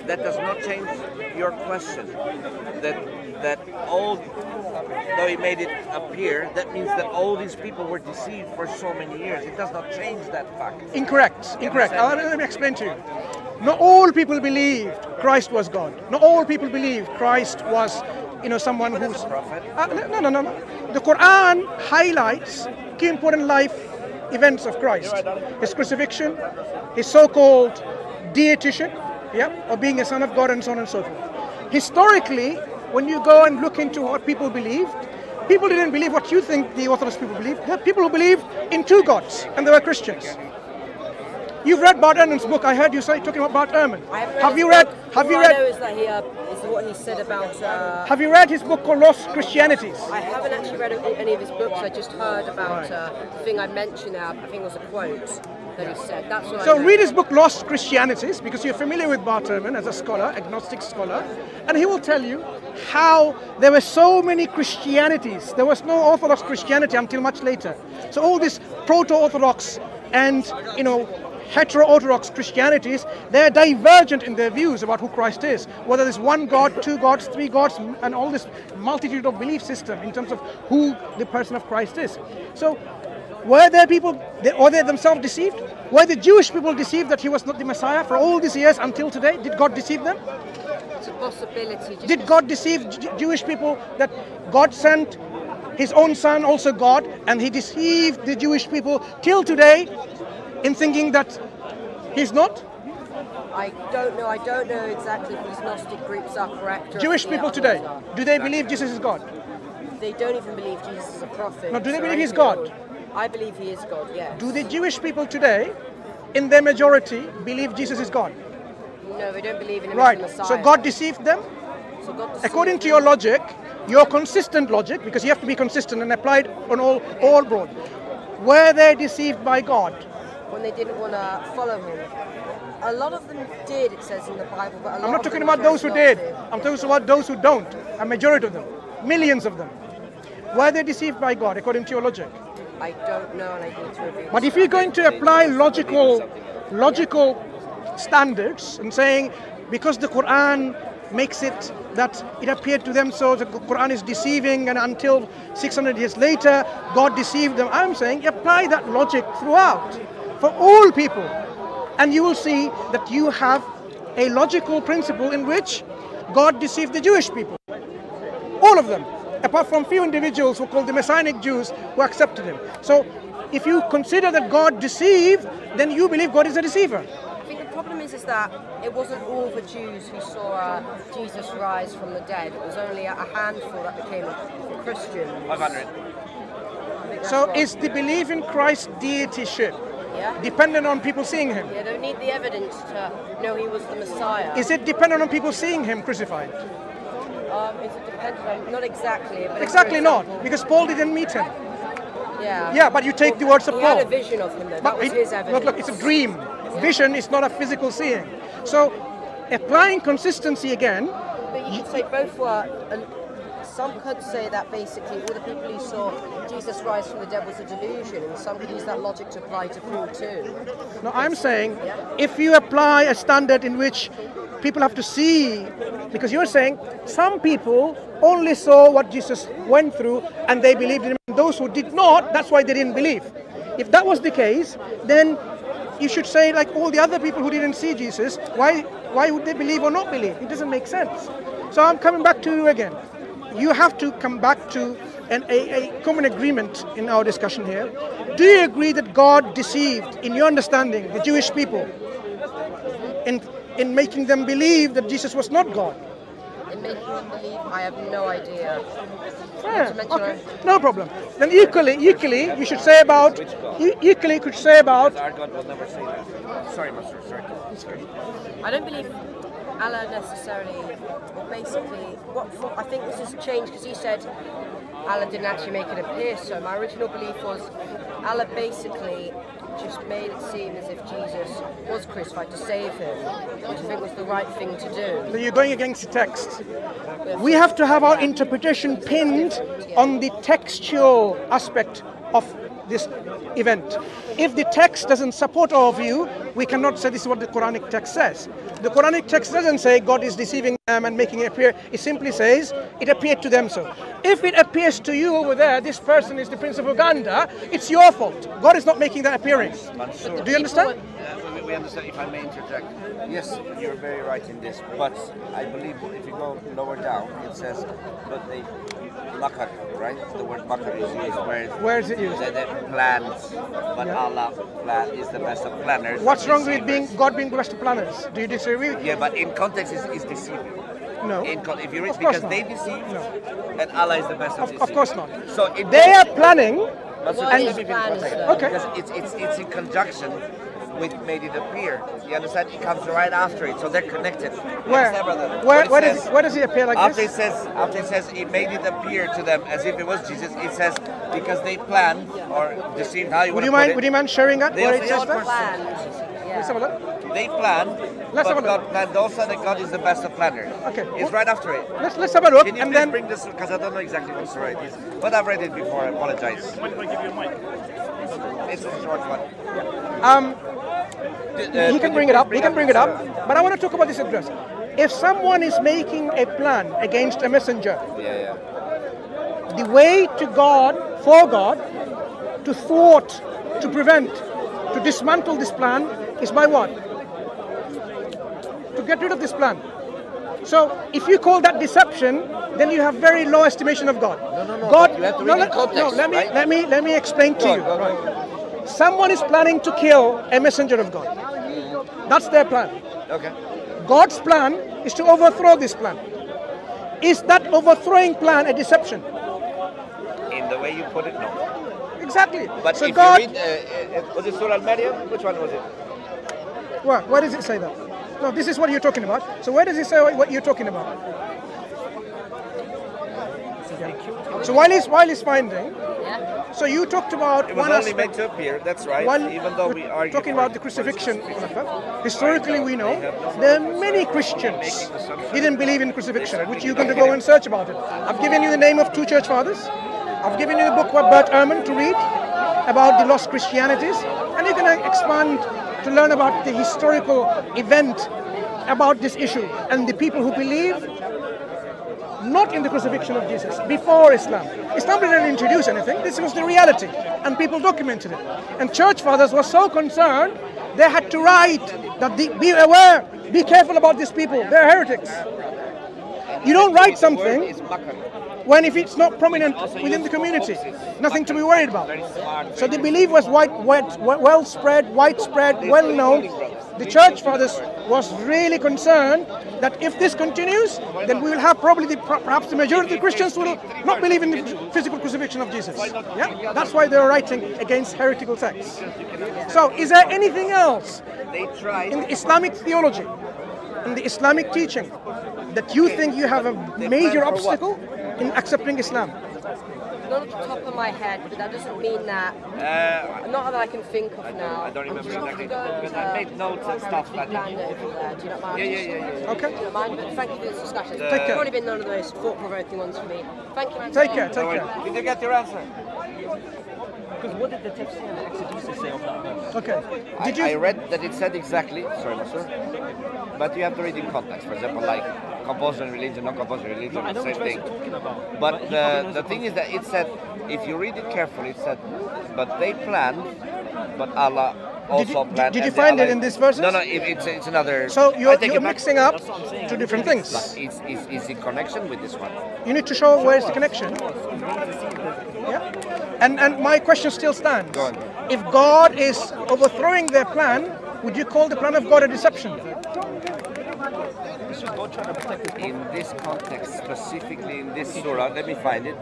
that does not change your question. That all, though he made it appear, that means that all these people were deceived for so many years. It does not change that fact. Incorrect. Incorrect. Let me explain to you. Not all people believed Christ was God. Not all people believed Christ was, someone who's a prophet. No. The Quran highlights key important life events of Christ: his crucifixion, his so-called deityship, or being a son of God, and so on and so forth. Historically, when you go and look into what people believed, people didn't believe what you think the Orthodox people believed. There are people who believed in two gods, and they were Christians. You've read Bart Ehrman's book. I heard you talking about Bart Ehrman. Have you read? Have you read? All I know is that is what he said about. Have you read his book called Lost Christianities? I haven't actually read any of his books. I just heard about the thing I mentioned there. I think it was a quote that he said. That's what So read his book Lost Christianities, because you're familiar with Bart Ehrman as a scholar, agnostic scholar, and he will tell you how there were so many Christianities. There was no Orthodox Christianity until much later. So all these proto-Orthodox and hetero-Orthodox Christianities, they're divergent in their views about who Christ is. Whether there's one God, two gods, three gods, and all this multitude of belief system in terms of who the person of Christ is. So were there people, or they themselves deceived? Were the Jewish people deceived that he was not the Messiah for all these years until today? Did God deceive them? It's a possibility. Did God deceive Jewish people that God sent his own son, also God, and he deceived the Jewish people till today in thinking that he's not? I don't know. I don't know exactly if these Gnostic groups are correct. Jewish people today, do they believe Jesus is God? They don't even believe Jesus is a prophet. No, do they believe he's God? I believe he is God, yes. Do the Jewish people today, in their majority, believe Jesus is God? No, they don't believe in him Right. as the Messiah. So God deceived them? So God deceived According to your logic, your consistent logic, because you have to be consistent and applied on all broad, were they deceived by God? When they didn't want to follow him. A lot of them did, it says in the Bible, but a lot I'm not of talking them about those who chose did. not to. I'm talking about those who don't. A majority of them. Millions of them. Were they deceived by God, according to your logic? I don't know, and I need to review. But if you're going to apply logical standards and saying, because the Quran makes it that it appeared to them, so the Quran is deceiving, and until 600 years later, God deceived them. I'm saying apply that logic throughout, for all people. And you will see that you have a logical principle in which God deceived the Jewish people. All of them. Apart from few individuals who called the Messianic Jews who accepted him. So if you consider that God deceived, then you believe God is a deceiver. I think the problem is that it wasn't all the Jews who saw Jesus rise from the dead. It was only a handful that became Christians. 500. So is the belief in Christ's deityship dependent on people seeing him? Yeah, they don't need the evidence to know he was the Messiah. Is it dependent on people seeing him crucified? Is it dependent on, not exactly, but Exactly not, because Paul didn't meet him. Yeah. Yeah, but you take the words of he Paul. He had a vision of him, though. That was his evidence. Look, it's a dream. Vision is not a physical seeing. So, applying consistency again. But you could say both were. Some could say that basically all the people who saw Jesus rise from the dead was a delusion, and some could use that logic to apply to Paul too. No, I'm saying if you apply a standard in which people have to see, because you're saying some people only saw what Jesus went through and they believed in him. Those who did not, that's why they didn't believe. If that was the case, then you should say, like all the other people who didn't see Jesus, why would they believe or not believe? It doesn't make sense. So I'm coming back to you again. You have to come back to a common agreement in our discussion here. Do you agree that God deceived, in your understanding, the Jewish people in making them believe that Jesus was not God? In making them believe, I have no idea. Yeah, okay, no problem. Then equally, you should say about. Equally, could say about. Our God will never say that. Sorry, Mansur. Sorry. I don't believe Allah necessarily, or basically, I think this has changed because he said Allah didn't actually make it appear so. My original belief was Allah basically just made it seem as if Jesus was crucified to save him, which I think was the right thing to do. So you're going against the text. We have to have our interpretation pinned on the textual aspect of this event. If the text doesn't support our view, we cannot say this is what the Quranic text says. The Quranic text doesn't say God is deceiving them and making it appear. It simply says it appeared to them so. If it appears to you over there, this person is the Prince of Uganda, it's your fault. God is not making that appearing. Mansur. Do you understand? We understand, if I may interject. Yes, you're very right in this, but I believe if you go lower down, it says, but they makar, right? The word makar is used Where is it used? That plans, but Allah is the best of planners. What's wrong with God being the best of planners? Do you disagree? Yeah, but in context, it's deceiving. No. If you read, Of course because not. they deceive, and Allah is the best of deceiving. Of course not. So They are planning. Okay. Because it's in conjunction with made it appear. You understand? It comes right after it, so they're connected. Where? Where does he appear like after this? After it says it made it appear to them as if it was Jesus, it says because they planned or deceived. How you Would you mind sharing that? Where it says also that? Let's have a look. They planned, Let's have a but look. God planned also that God is the best of planners. Okay. It's right after it. Let's have a look. Can you And please then bring this, because I don't know exactly what's the right is. But I've read it before, I apologize. It's a short one. he can bring it up. He can bring it up. But I want to talk about this address. If someone is making a plan against a messenger, the way to God, for God, to thwart, to prevent, to dismantle this plan is by what? To get rid of this plan. So if you call that deception, then you have very low estimation of God. No. God, You have to read in context, right? let me explain to you. Go on. Someone is planning to kill a messenger of God. That's their plan. Okay. God's plan is to overthrow this plan. Is that overthrowing plan a deception? In the way you put it, no. Exactly. But so if God, you read, was it Surah Al-Maryam? Which one was it? where does it say that? No, this is what you're talking about. So where does it say what you're talking about? So while he's finding, so you talked about It was one only aspect. meant to appear, that's right, While even though we we're argue talking for about the crucifixion, historically we know there are many Christians didn't believe in crucifixion, which you're going to go and search about it. I've given you the name of two church fathers. I've given you the book by Bert Ehrman to read about the lost Christianities, and you're going to expand to learn about the historical event about this issue and the people who believe not in the crucifixion of Jesus before Islam. Islam didn't introduce anything. This was the reality, and people documented it. And church fathers were so concerned they had to write that be aware, be careful about these people. They're heretics. You don't write something when if it's not prominent within the community, nothing to be worried about. So the belief was widespread, well known. The church fathers was really concerned that if this continues, then we will have probably perhaps the majority of the Christians will not believe in the physical crucifixion of Jesus. Yeah, that's why they are writing against heretical sects. So, is there anything else in the Islamic theology, in the Islamic teaching, that you think you have a major obstacle in accepting Islam? Not at the top of my head, but that doesn't mean that. Not that I can think of now. I don't remember I'm exactly. just Because I made notes and stuff like that. Land over there. Do you not mind? Yeah. Okay. Do you not mind? But thank you for this discussion. Take care. It's probably been none of the most thought-provoking ones for me. Thank you. Take care. Did you get your answer? Because what did the text say and the exegesis say of that verse? Okay. I read that it said exactly, sorry, Mansur, but you have to read in context. For example, like compulsory religion, non-compulsory religion, I know same which verse thing. you're talking about. But he probably knows the thing is that it said, if you read it carefully, it said, but they planned, but Allah also planned. Did you and find it Allah- in this verses? No, it's another. So I you're take it back. mixing up That's what I'm saying. two different things. But it's in connection with this one. You need to show where is the connection. Yeah. And my question still stands. Go on. If God is overthrowing their plan, would you call the plan of God a deception? It's just God trying to protect his In this context, specifically in this surah, let me find it.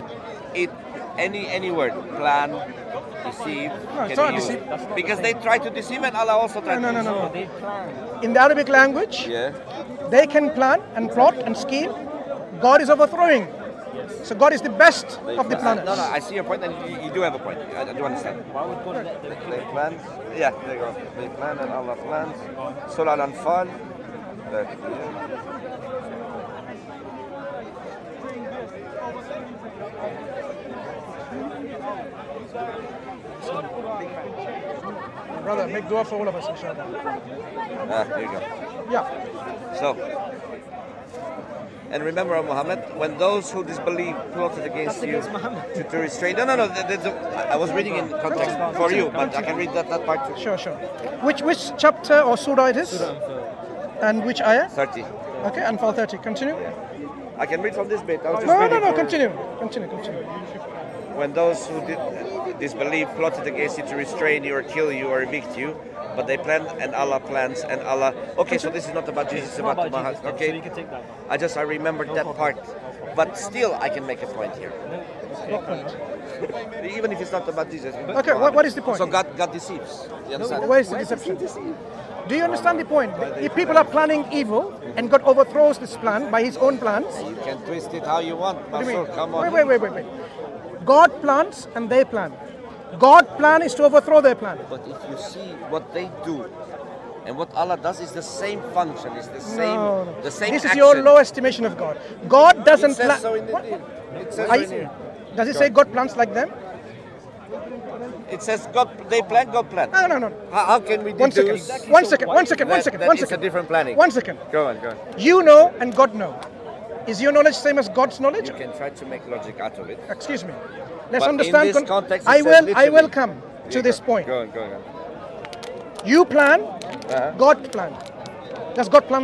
Any word, plan, deceive, it's can not be used. deceive. Because they try to deceive and Allah also tried to deceive. No. They plan. In the Arabic language, Yeah. they can plan and plot and scheme. God is overthrowing. So God is the best of the planners. No, I see your point, and you do have a point. I do understand. Why would God let them They plan. Yeah, there you go. They plan and Allah plans. Surah Al-Anfal. Brother, make dua for all of us, inshallah. There you go. Yeah. So, and remember, Muhammad, when those who disbelieve plotted against you to restrain. No. I was reading in context for you, but I can read that part too. Sure. Which chapter or surah it is? And which ayah? 30. Okay, Anfal 30. Continue. I can read from this bit. I was just No. reading for- Continue. When those who disbelieve plotted against you to restrain you or kill you or evict you, but they planned and Allah plans and Allah. Okay, so this is not about Jesus, it's about Muhammad. Okay, So you can take that one. I remembered that part, but still I can make a point here. What point? Even if it's not about Jesus. Okay, what is the point? So God deceives. You understand? Where is the deception? Do you understand the point? If people are planning evil and God overthrows this plan by his own plans, You can twist it how you want, what do you Mansur. mean? Come on. Wait. God plans and they plan. God's plan is to overthrow their plan. But if you see what they do, and what Allah does is the same function, is the same, No. the same This is action. your low estimation of God. God doesn't It says plan. so in the What? deal. It says Are right you- here. Does it say God plans like them? It says God. They plan. God plan. No. How can we One second. deduce? One second. That it's a different planning. 1 second. Go on. You know and God know. Is your knowledge same as God's knowledge? You can try to make logic out of it. Excuse me. Let's But understand. in this context, it I says will literally. come to this point. Go on. You plan, God plan. Does God plan